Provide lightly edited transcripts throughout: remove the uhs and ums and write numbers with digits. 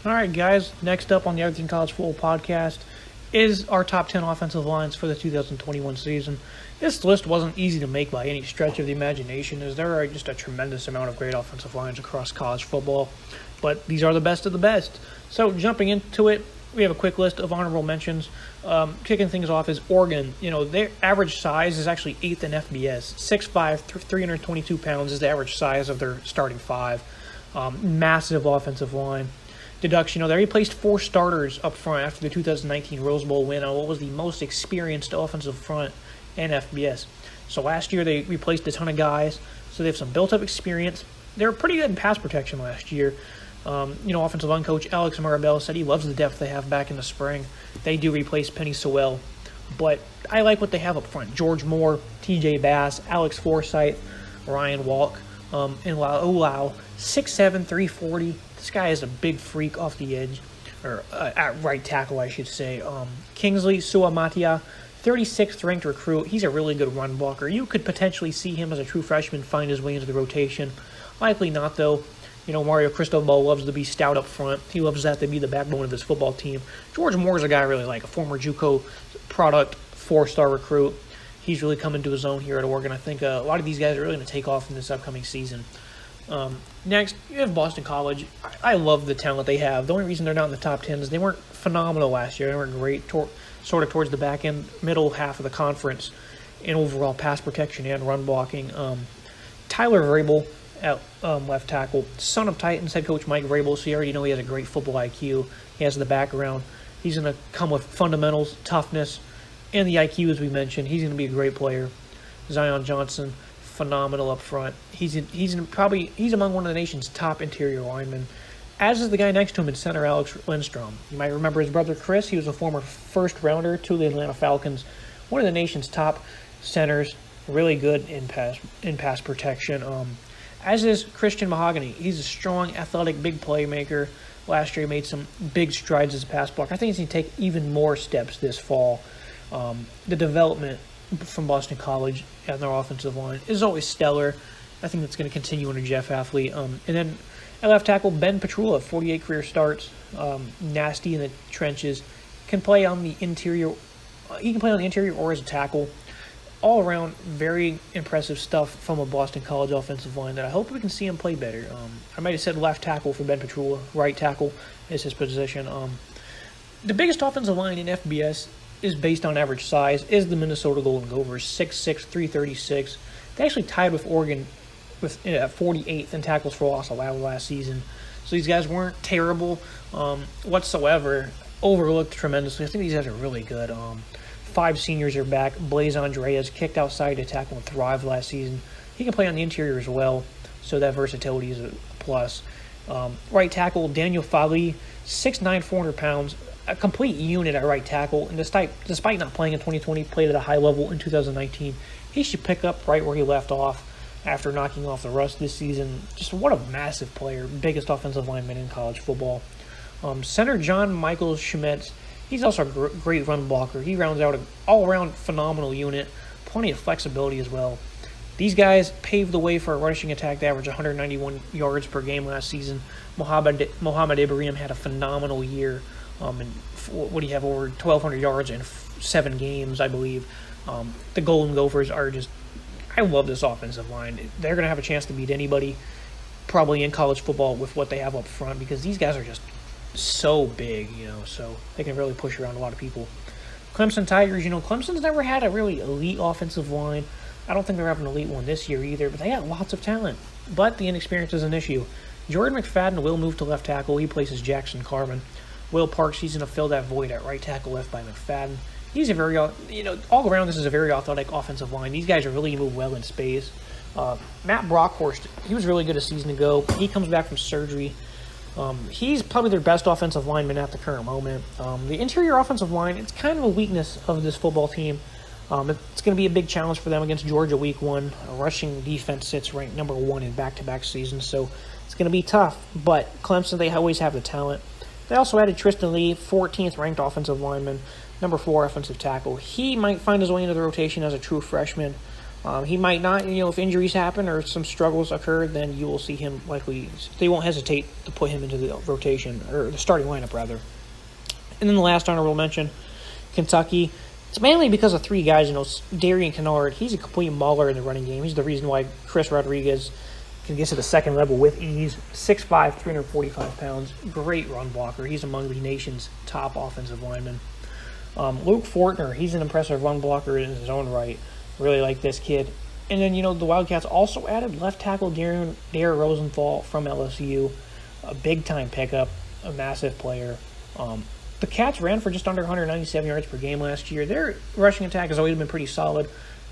All right, guys. Next up on the Everything College Football podcast is our top 10 offensive lines for the 2021 season. This list wasn't easy to make by any stretch of the imagination, as there are just a tremendous amount of great offensive lines across college football. But these are the best of the best. So jumping into it, we have a quick list of honorable mentions. Kicking things off is Oregon. Their average size is actually 8th in FBS. 6'5", 322 pounds is the average size of their starting five. Massive offensive line. Deduction, they replaced 4 starters up front after the 2019 Rose Bowl win on what was the most experienced offensive front in FBS. So last year they replaced a ton of guys, so they have some built-up experience. They were pretty good in pass protection last year. Offensive line coach Alex Marabell said he loves the depth they have back in the spring. They do replace Penny Sewell, but I like what they have up front. George Moore, TJ Bass, Alex Forsythe, Ryan Walk, and Lau, 6'7", 340. This guy is a big freak off the edge, or at right tackle, I should say. Kingsley Suamatia, 36th ranked recruit. He's a really good run blocker. You could potentially see him as a true freshman find his way into the rotation. Likely not, though. Mario Cristobal loves to be stout up front. He loves that to be the backbone of his football team. George Moore is a guy I really like, a former JUCO product, 4-star recruit. He's really coming to his own here at Oregon. I think a lot of these guys are really going to take off in this upcoming season. Next, you have Boston College. I love the talent they have. The only reason they're not in the top 10 is they weren't phenomenal last year. They weren't great, sort of towards the back end, middle half of the conference in overall pass protection and run blocking. Tyler Vrabel at left tackle, son of Titans head coach Mike Vrabel, so you already know he has a great football IQ. He has the background. He's going to come with fundamentals, toughness, and the IQ, as we mentioned. He's going to be a great player. Zion Johnson, phenomenal up front. He's among one of the nation's top interior linemen, as is the guy next to him in center, Alex Lindstrom. You might remember his brother Chris. He was a former first-rounder to the Atlanta Falcons, one of the nation's top centers, really good in pass protection. As is Christian Mahogany. He's a strong, athletic, big playmaker. Last year he made some big strides as a pass blocker. I think he's going to take even more steps this fall. The development from Boston College and their offensive line is always stellar. I think that's going to continue under Jeff Hafley. And then at left tackle, Ben Petrula, 48 career starts, nasty in the trenches, can play on the interior. He can play on the interior or as a tackle. All around, very impressive stuff from a Boston College offensive line that I hope we can see him play better. I might have said left tackle for Ben Petrula. Right tackle is his position. The biggest offensive line in FBS is based on average size, is the Minnesota Golden Gophers, 6'6", 336. They actually tied with Oregon with 48th in tackles for loss allowed last season. So these guys weren't terrible whatsoever, overlooked tremendously. I think these guys are really good. 5 seniors are back. Blaise Andreas kicked outside to tackle and thrive last season. He can play on the interior as well, so that versatility is a plus. Right tackle, Daniel Foley, 6'9", 400 pounds, a complete unit at right tackle, and despite not playing in 2020, played at a high level in 2019. He should pick up right where he left off after knocking off the rust this season. Just what a massive player, biggest offensive lineman in college football. Center John Michael Schumitz, he's also a great run blocker. He rounds out an all-around phenomenal unit, plenty of flexibility as well. These guys paved the way for a rushing attack that averaged 191 yards per game last season. Mohamed Ibrahim had a phenomenal year. And what do you have, over 1,200 yards in 7 games, I believe. The Golden Gophers are just, I love this offensive line. They're going to have a chance to beat anybody probably in college football with what they have up front, because these guys are just so big, so they can really push around a lot of people. Clemson Tigers, Clemson's never had a really elite offensive line. I don't think they're having an elite one this year either, but they got lots of talent. But the inexperience is an issue. Jordan McFadden will move to left tackle. He places Jackson Carman. Will Parks, he's going to fill that void at right tackle left by McFadden. He's a very, all around this is a very athletic offensive line. These guys are really move well in space. Matt Brockhorst, he was really good a season ago. He comes back from surgery. He's probably their best offensive lineman at the current moment. The interior offensive line, it's kind of a weakness of this football team. It's going to be a big challenge for them against Georgia week 1. A rushing defense sits ranked number 1 in back-to-back seasons, so it's going to be tough. But Clemson, they always have the talent. They also added Tristan Lee, 14th ranked offensive lineman, number 4 offensive tackle. He might find his way into the rotation as a true freshman. He might not, if injuries happen or some struggles occur, then you will see him likely. They won't hesitate to put him into the rotation, or the starting lineup, rather. And then the last honorable mention, Kentucky. It's mainly because of three guys. Darian Kennard, he's a complete mauler in the running game. He's the reason why Chris Rodriguez can get to the second level with ease. 6'5", 345 pounds. Great run blocker. He's among the nation's top offensive linemen. Luke Fortner, he's an impressive run blocker in his own right. Really like this kid. And then, the Wildcats also added left tackle Dare Rosenthal from LSU. A big-time pickup, a massive player. The Cats ran for just under 197 yards per game last year. Their rushing attack has always been pretty solid.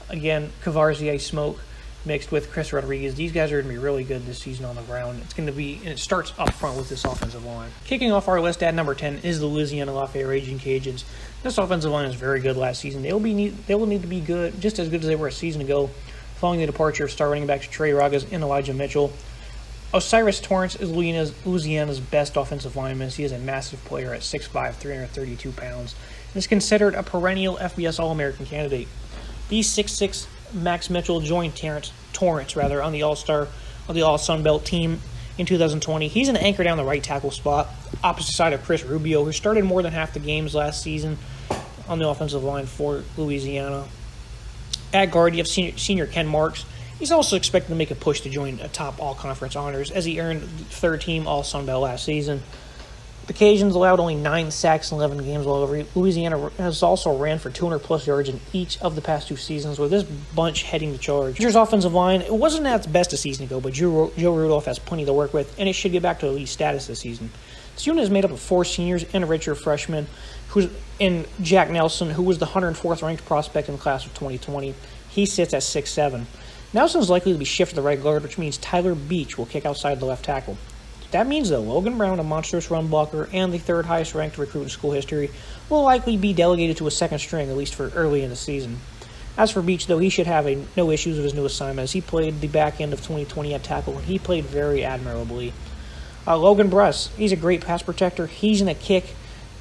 Again, Kavarzia Smoke mixed with Chris Rodriguez. These guys are going to be really good this season on the ground. And it starts up front with this offensive line. Kicking off our list at number 10 is the Louisiana Lafayette Raging Cajuns. This offensive line is very good last season. They will need to be good, just as good as they were a season ago, following the departure of star running backs Trey Ragas and Elijah Mitchell. Osiris Torrance is Louisiana's best offensive lineman. He is a massive player at 6'5", 332 pounds, and is considered a perennial FBS All-American candidate. B6'6" Max Mitchell joined Torrance on the All-Sun Belt team in 2020. He's an anchor down the right tackle spot, opposite side of Chris Rubio, who started more than half the games last season on the offensive line for Louisiana. At guard, you have senior Ken Marks. He's also expected to make a push to join a top all-conference honors, as he earned third-team All-Sun Belt last season. The Cajuns allowed only 9 sacks in 11 games, while Louisiana has also ran for 200-plus yards in each of the past 2 seasons, with this bunch heading the charge. Rangers' offensive line, it wasn't at its best a season ago, but Joe Rudolph has plenty to work with, and it should get back to elite status this season. This unit is made up of 4 seniors and a redshirt freshman, and Jack Nelson, who was the 104th ranked prospect in the class of 2020. He sits at 6'7". Nelson is likely to be shifted to the right guard, which means Tyler Beach will kick outside the left tackle. That means that Logan Brown, a monstrous run blocker and the 3rd highest ranked recruit in school history, will likely be delegated to a second string, at least for early in the season. As for Beach, though, he should have no issues with his new assignment, as he played the back end of 2020 at tackle, and he played very admirably. Logan Bruss, he's a great pass protector. He's going to kick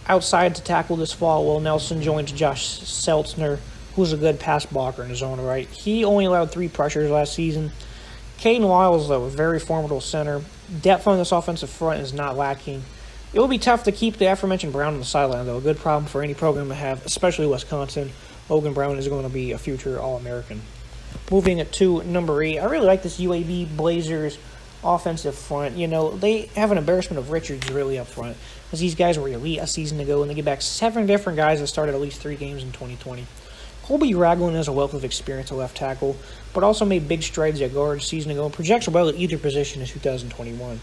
outside to tackle this fall, while Nelson joins Josh Seltzner, who's a good pass blocker in his own right. He only allowed 3 pressures last season. Caden Wiles, though, a very formidable center. Depth on this offensive front is not lacking. It will be tough to keep the aforementioned Brown on the sideline, though. A good problem for any program to have, especially Wisconsin. Logan Brown is going to be a future All-American. Moving to number 8, I really like this UAB Blazers offensive front. They have an embarrassment of Richards really up front, as these guys were elite a season ago, and they get back 7 different guys that started at least 3 games in 2020. Colby Ragland has a wealth of experience at left tackle, but also made big strides at guard a season ago and projects well at either position in 2021.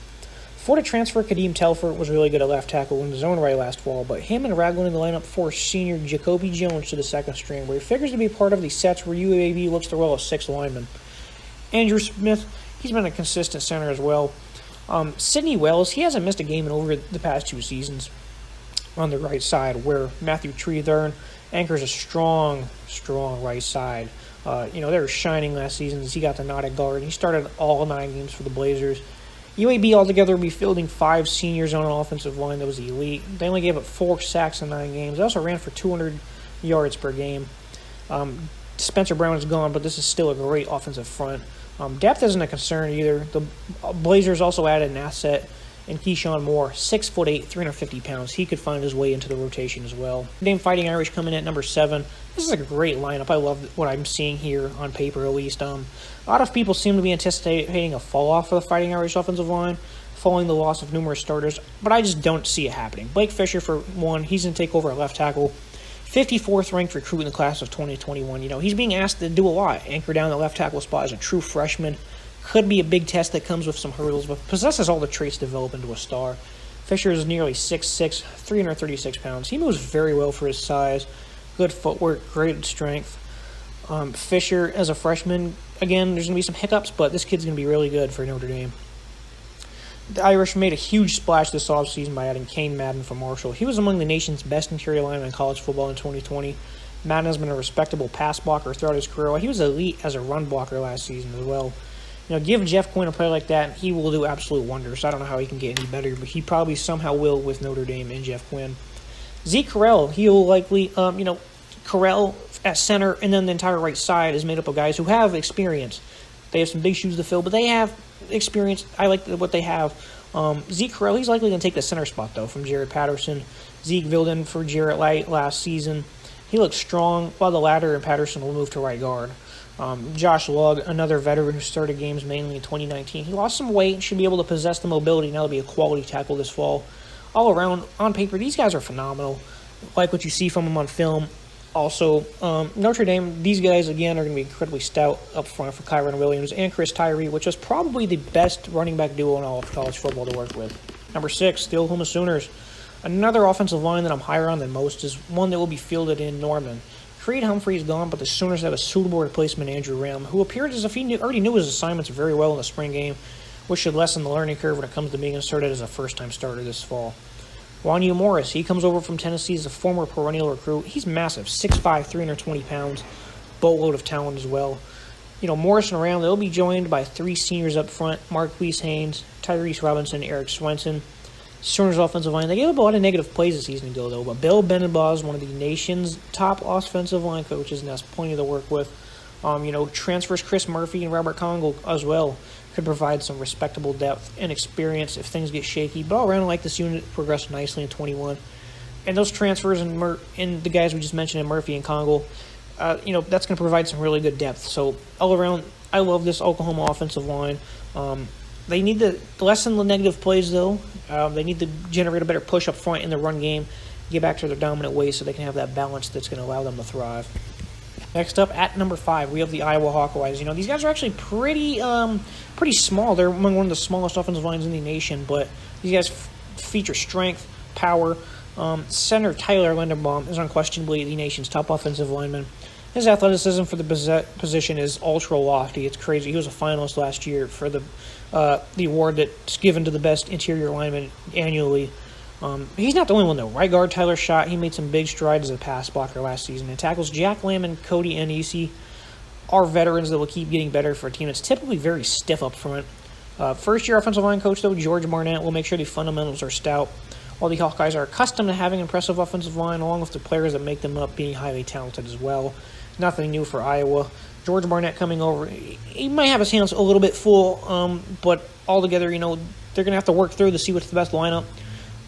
Florida transfer Kadeem Telford was really good at left tackle in his own right last fall, but him and Ragland in the lineup forced senior Jacoby Jones to the second string, where he figures to be part of the sets where UAB looks to roll a 6th lineman. Andrew Smith, he's been a consistent center as well. Sidney Wells, he hasn't missed a game in over the past 2 seasons on the right side, where Matthew Treethorn anchors a strong right side. They were shining last season as he got the nod at guard. He started all 9 games for the Blazers. UAB altogether will be fielding 5 seniors on an offensive line that was elite. They only gave up 4 sacks in 9 games. They also ran for 200 yards per game. Spencer Brown is gone, but this is still a great offensive front. Depth isn't a concern either. The Blazers also added an asset in Keyshawn Moore, 6'8", 350 pounds. He could find his way into the rotation as well. Named Fighting Irish coming in at number 7. This is a great lineup. I love what I'm seeing here on paper, at least. A lot of people seem to be anticipating a fall-off for the Fighting Irish offensive line, following the loss of numerous starters, but I just don't see it happening. Blake Fisher, for one, he's going to take over at left tackle. 54th ranked recruit in the class of 2021. He's being asked to do a lot. Anchor down the left tackle spot as a true freshman. Could be a big test that comes with some hurdles, but possesses all the traits to develop into a star. Fisher is nearly 6'6", 336 pounds. He moves very well for his size. Good footwork, great strength. Fisher, as a freshman, again, there's going to be some hiccups, but this kid's going to be really good for Notre Dame. The Irish made a huge splash this offseason by adding Kane Madden from Marshall. He was among the nation's best interior linemen in college football in 2020. Madden has been a respectable pass blocker throughout his career. He was elite as a run blocker last season as well. Give Jeff Quinn a player like that, he will do absolute wonders. I don't know how he can get any better, but he probably somehow will with Notre Dame and Jeff Quinn. Zeke Correll, he will likely, Correll at center, and then the entire right side is made up of guys who have experience. They have some big shoes to fill, but they have experience. I like what they have. Zeke Correll, he's likely going to take the center spot, though, from Jared Patterson. Zeke filled in for Jarrett Light last season. He looks strong, while the latter and Patterson will move to right guard. Josh Lugg, another veteran who started games mainly in 2019. He lost some weight and should be able to possess the mobility now to be a quality tackle this fall. All around, on paper, these guys are phenomenal. Like what you see from them on film. Also, Notre Dame, these guys, again, are going to be incredibly stout up front for Kyron Williams and Chris Tyree, which is probably the best running back duo in all of college football to work with. Number 6, the Oklahoma Sooners. Another offensive line that I'm higher on than most is one that will be fielded in Norman. Creed Humphrey is gone, but the Sooners have a suitable replacement, Andrew Ram, who appeared as if he already knew his assignments very well in the spring game, which should lessen the learning curve when it comes to being inserted as a first-time starter this fall. Juania Morris, he comes over from Tennessee as a former perennial recruit. He's massive, 6'5", 320 pounds, boatload of talent as well. Morris and Ram, they'll be joined by 3 seniors up front, Marquise Haynes, Tyrese Robinson, Eric Swenson. Sooners offensive line, they gave up a lot of negative plays this season ago, though, but Bill Benovillo is one of the nation's top offensive line coaches, and has plenty to work with. Transfers Chris Murphy and Robert Congle as well could provide some respectable depth and experience if things get shaky. But all around, I like this unit progressed nicely in 21. And those transfers and the guys we just mentioned in Murphy and Congle, that's going to provide some really good depth. So all around, I love this Oklahoma offensive line. They need to lessen the negative plays, though. They need to generate a better push up front in the run game, get back to their dominant ways so they can have that balance that's going to allow them to thrive. Next up, at number 5, we have the Iowa Hawkeyes. These guys are actually pretty small. They're among one of the smallest offensive lines in the nation, but these guys feature strength, power. Center Tyler Linderman is unquestionably the nation's top offensive lineman. His athleticism for the position is ultra lofty. It's crazy. He was a finalist last year for the award that's given to the best interior lineman annually. He's not the only one, though. Right guard Tyler Schott, he made some big strides as a pass blocker last season. And tackles Jack Lamb and Cody Anisi are veterans that will keep getting better for a team that's typically very stiff up front. First-year offensive line coach, though, George Barnett, will make sure the fundamentals are stout, while the Hawkeyes are accustomed to having impressive offensive line, along with the players that make them up being highly talented as well. Nothing new for Iowa. George Barnett coming over, he might have his hands a little bit full, but altogether, they're going to have to work through to see what's the best lineup.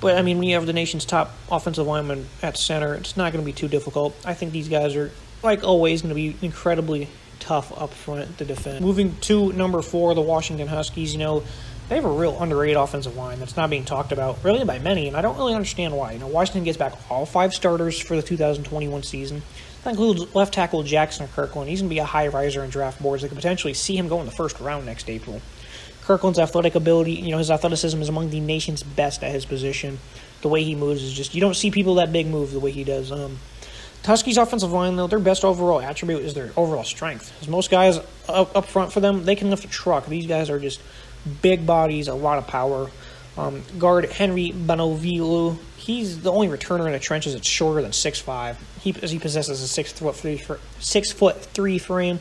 But, when you have the nation's top offensive lineman at center, it's not going to be too difficult. I think these guys are, like always, going to be incredibly tough up front to defend. Moving to number 4, the Washington Huskies, they have a real underrated offensive line that's not being talked about, really by many, and I don't really understand why. Washington gets back all 5 starters for the 2021 season. That includes left tackle Jackson Kirkland. He's going to be a high riser in draft boards. They could potentially see him go in the first round next April. Kirkland's athletic ability, his athleticism is among the nation's best at his position. The way he moves is just, you don't see people that big move the way he does. The Huskies' offensive line, though, their best overall attribute is their overall strength. As most guys up front for them, they can lift a truck. These guys are just big bodies, a lot of power. Guard Henry Benovillo, he's the only returner in the trenches that's shorter than 6'5". He possesses a 6'3" frame,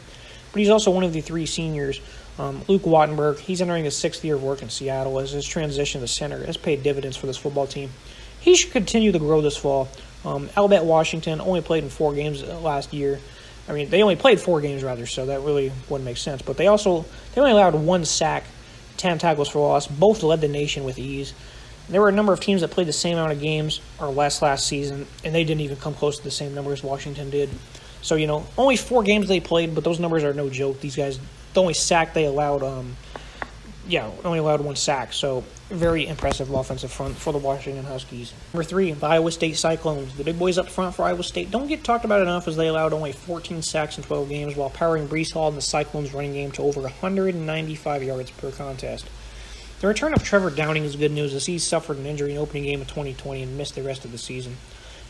but he's also one of the 3 seniors. Luke Wattenberg, he's entering his 6th year of work in Seattle as his transition to center has paid dividends for this football team. He should continue to grow this fall. Albert Washington only played in 4 games last year. They only played 4 games, rather, so that really wouldn't make sense. But they only allowed 1 sack, 10 tackles for loss. Both led the nation with ease. There were a number of teams that played the same amount of games or less last season, and they didn't even come close to the same number as Washington did. So, only 4 games they played, but those numbers are no joke. These guys, the only sack they allowed, only allowed 1 sack. So, very impressive offensive front for the Washington Huskies. Number 3, the Iowa State Cyclones. The big boys up front for Iowa State don't get talked about enough as they allowed only 14 sacks in 12 games while powering Breece Hall and the Cyclones running game to over 195 yards per contest. The return of Trevor Downing is good news as he suffered an injury in the opening game of 2020 and missed the rest of the season.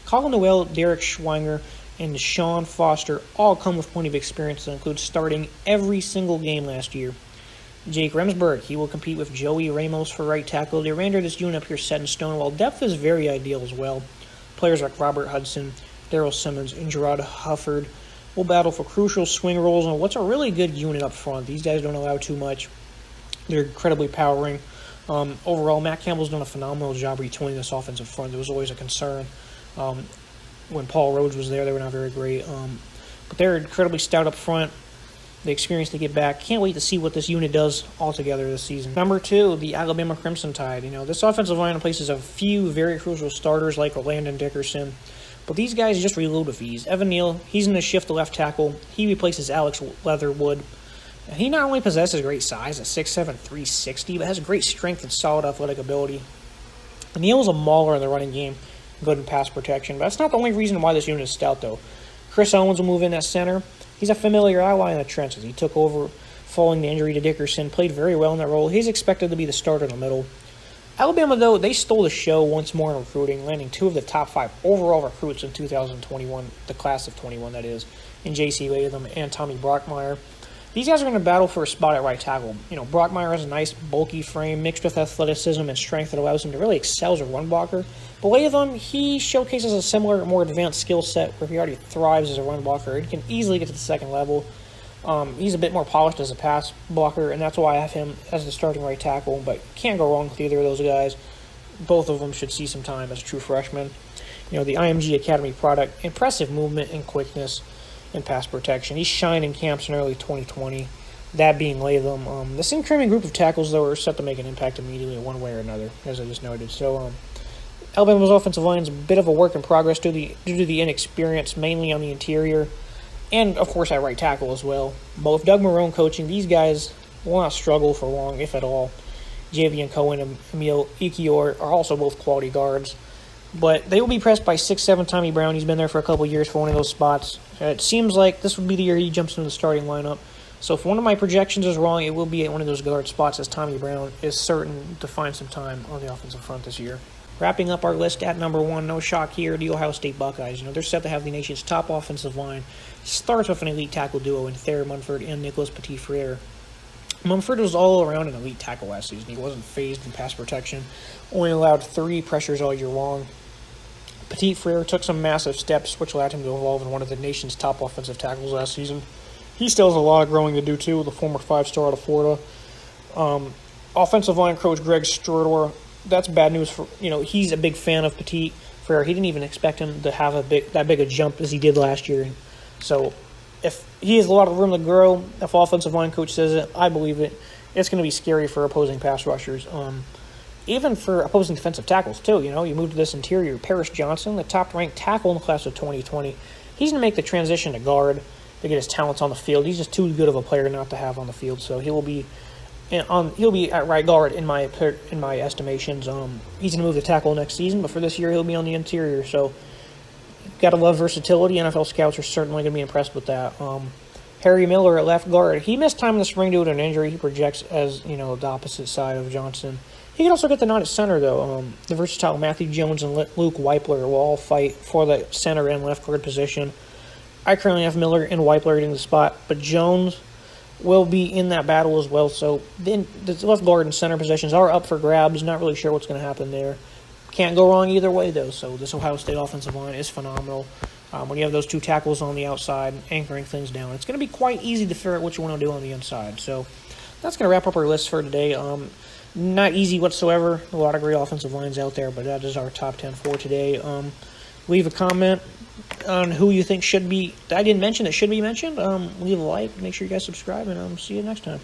Colin Noel, Derek Schwinger, and Sean Foster all come with plenty of experience that includes starting every single game last year. Jake Remsburg, he will compete with Joey Ramos for right tackle. The remainder of this unit appears set in stone, while depth is very ideal as well. Players like Robert Hudson, Daryl Simmons, and Gerard Hufford will battle for crucial swing roles on what's a really good unit up front. These guys don't allow too much. They're incredibly powering. Overall, Matt Campbell's done a phenomenal job retooling this offensive front. There was always a concern. When Paul Rhodes was there, they were not very great. But they're incredibly stout up front. The experience to get back. Can't wait to see what this unit does altogether this season. Number 2, the Alabama Crimson Tide. This offensive line places a few very crucial starters like Landon Dickerson. But these guys just reload with ease. Evan Neal, he's in the shift to left tackle. He replaces Alex Leatherwood. He not only possesses great size at 6'7", 360, but has great strength and solid athletic ability. Neal's a mauler in the running game, good in pass protection. But that's not the only reason why this unit is stout, though. Chris Owens will move in at center. He's a familiar ally in the trenches. He took over following the injury to Dickerson, played very well in that role. He's expected to be the starter in the middle. Alabama, though, they stole the show once more in recruiting, landing 2 of the top 5 overall recruits in 2021, the class of 21, that is, in J.C. Latham and Tommy Brockmire. These guys are going to battle for a spot at right tackle. Brockmire has a nice, bulky frame mixed with athleticism and strength that allows him to really excel as a run blocker. But Latham, he showcases a similar, more advanced skill set where he already thrives as a run blocker. He can easily get to the second level. He's a bit more polished as a pass blocker, and that's why I have him as the starting right tackle. But can't go wrong with either of those guys. Both of them should see some time as true freshmen. The IMG Academy product, impressive movement and quickness and pass protection. He's shined in camps in early 2020, that being Latham. This incoming group of tackles, though, are set to make an impact immediately one way or another, as I just noted. So, Alabama's offensive line is a bit of a work in progress due to the inexperience, mainly on the interior, and, of course, at right tackle as well. Both Doug Marrone coaching, these guys will not struggle for long, if at all. Javian Cohen and Emil Ikior are also both quality guards. But they will be pressed by 6'7" Tommy Brown. He's been there for a couple years for one of those spots. It seems like this would be the year he jumps into the starting lineup. So if one of my projections is wrong, it will be at one of those guard spots, as Tommy Brown is certain to find some time on the offensive front this year. Wrapping up our list at number 1, no shock here, the Ohio State Buckeyes. They're set to have the nation's top offensive line. Starts with an elite tackle duo in Thayer Munford and Nicholas Petit-Frere. Munford was all around an elite tackle last season. He wasn't phased in pass protection. Only allowed 3 pressures all year long. Petit-Frere took some massive steps, which allowed him to evolve in one of the nation's top offensive tackles last season. He still has a lot of growing to do, too, the former 5-star out of Florida. Offensive line coach Greg Strador, that's bad news for, he's a big fan of Petit-Frere. He didn't even expect him to have that big a jump as he did last year. So if he has a lot of room to grow, if offensive line coach says it, I believe it. It's going to be scary for opposing pass rushers. Even for opposing defensive tackles, too. You move to this interior. Paris Johnson, the top-ranked tackle in the class of 2020. He's going to make the transition to guard to get his talents on the field. He's just too good of a player not to have on the field. So he'll be at right guard in my estimations. He's going to move to tackle next season, but for this year he'll be on the interior. So got to love versatility. NFL scouts are certainly going to be impressed with that. Harry Miller at left guard. He missed time in the spring due to an injury. He projects as the opposite side of Johnson. He can also get the nod at center, though. The versatile Matthew Jones and Luke Weipler will all fight for the center and left guard position. I currently have Miller and Weipler getting the spot, but Jones will be in that battle as well. So then the left guard and center positions are up for grabs. Not really sure what's going to happen there. Can't go wrong either way, though. So this Ohio State offensive line is phenomenal. When you have those 2 tackles on the outside anchoring things down, it's going to be quite easy to figure out what you want to do on the inside. So that's going to wrap up our list for today. Not easy whatsoever. A lot of great offensive lines out there, but that is our top 10 for today. Leave a comment on who you think should be, I didn't mention that should be mentioned. Leave a like. Make sure you guys subscribe, and see you next time.